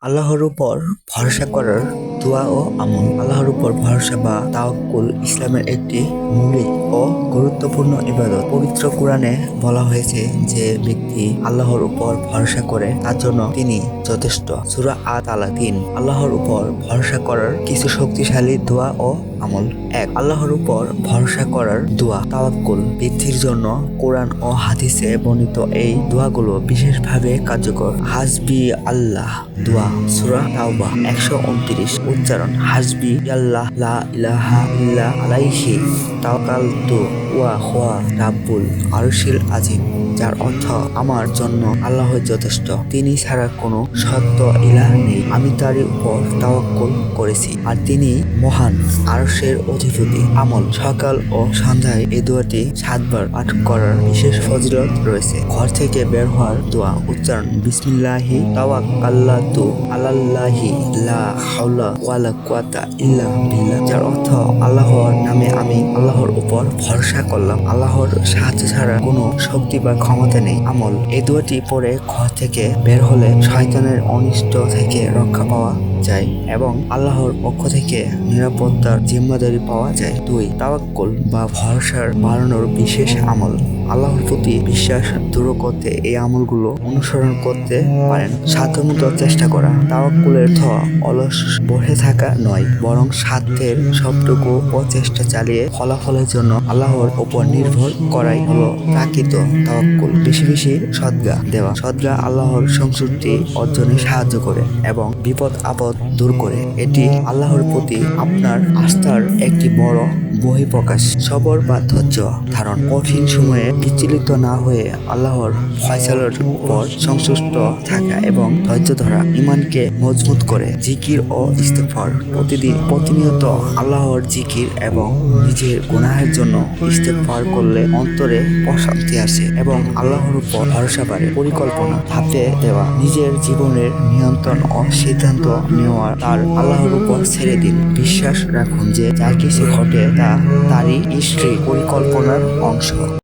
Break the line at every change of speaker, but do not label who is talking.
আল্লাহর উপর ভরসা করার দোয়া ও আমল। আল্লাহর উপর ভরসা বা তাওয়াক্কুল ইসলামের একটি মৌলিক ও গুরুত্বপূর্ণ ইবাদত। পবিত্র কোরআনে বলা হয়েছে যে ব্যক্তি আল্লাহর উপর ভরসা করে তার জন্য তিনি যথেষ্ট। সূরা আত-তালা ৩। আল্লাহর উপর ভরসা করার কিছু শক্তিশালী দোয়া ও আমল। ১. আল্লাহর উপর ভরসা করার দোয়া তাওয়াক্কুল বৃদ্ধির জন্য কোরআন ও হাদিসে বর্ণিত এই দোয়াগুলো বিশেষভাবে কার্যকর। হাসবি আল্লাহ দোয়া সূরা তাওবা ১২৯। উচ্চারণ: হাসবি আল্লাহ লা ইলাহা ইল্লা আলাইহি তাওয়াক্কালতু ওয়া হুয়া রাব্বুল আরশিল আযীম, যার অর্থ আমার জন্য আল্লাহ যথেষ্ট, তিনি ছাড়া কোনো সত্য ইলাহ নেই, আমি তারই উপর তাওয়াক্কুল করেছি আর তিনি মহান আরশের অধিপতি। আমল: সকাল ও সন্ধ্যায় এই দোয়াটি ৭ বার পাঠ করার বিশেষ ফজিলত রয়েছে। ঘর থেকে বের হওয়ার দোয়া উচ্চারণ: বিসমিল্লাহি তাওয়াক্কালতু আলাল্লাহি লা হাওলা ওয়ালা কুওয়াতা ইল্লা বিল্লাহ, যার অর্থ আল্লাহর নামে আমি আল্লাহর উপর ভরসা করলাম, আল্লাহর সাহায্য ছাড়া কোনো শক্তি বা ক্ষমতা নেই। আমল: এই দোয়াটি পড়ে ঘর থেকে বের হলে শয়তানের অনিষ্ট থেকে রক্ষা পাওয়া যায় এবং আল্লাহর পক্ষ থেকে নিরাপত্তার জিম্মাদারি পাওয়া যায়। ২. তাওয়াক্কুল বা ভরসার বাড়ানোর বিশেষ আমল। আল্লাহর প্রতি বিশ্বাস দৃঢ় করতে এই আমলগুলো অনুসরণ করতে পারেন। সাধ্যমতো চেষ্টা করা। তাওয়াক্কুলের অর্থ অলস বসে থাকা নয়, বরং সাধ্যের সবটুকু প্রচেষ্টা চালিয়ে ফলাফলের জন্য আল্লাহর উপর নির্ভর করাই হলো প্রকৃত তাওয়াক্কুল। বেশি বেশি সদকা দেওয়া। সদকা আল্লাহর সংসৃতি অর্জনে সাহায্য করে এবং বিপদ আপদ দূর করে। এটি আল্লাহর প্রতি আপনার আস্থার একটি বড় বহিঃপ্রকাশ। সবর বা ধৈর্য ধারণ। কঠিন সময়ে বিচলিত না হয়ে আল্লাহর ফয়সালার উপর সন্তুষ্ট থাকা এবং ধৈর্য ধরা ইমানকে মজবুত করে। জিকির ও ইস্তেগফার। প্রতিনিয়ত আল্লাহর জিকির এবং নিজের গুনাহের জন্য ইস্তেগফার করলে অন্তরে প্রশান্তি আসে এবং আল্লাহর উপর ভরসা বাড়ে। পরিকল্পনা ভাবতে দেওয়া। নিজের জীবনের নিয়ন্ত্রণ ও সিদ্ধান্ত নেওয়ার তার আল্লাহর উপর ছেড়ে দিন। বিশ্বাস রাখুন যে যা কিছু ঘটে তা তারই পরিকল্পনার অংশ।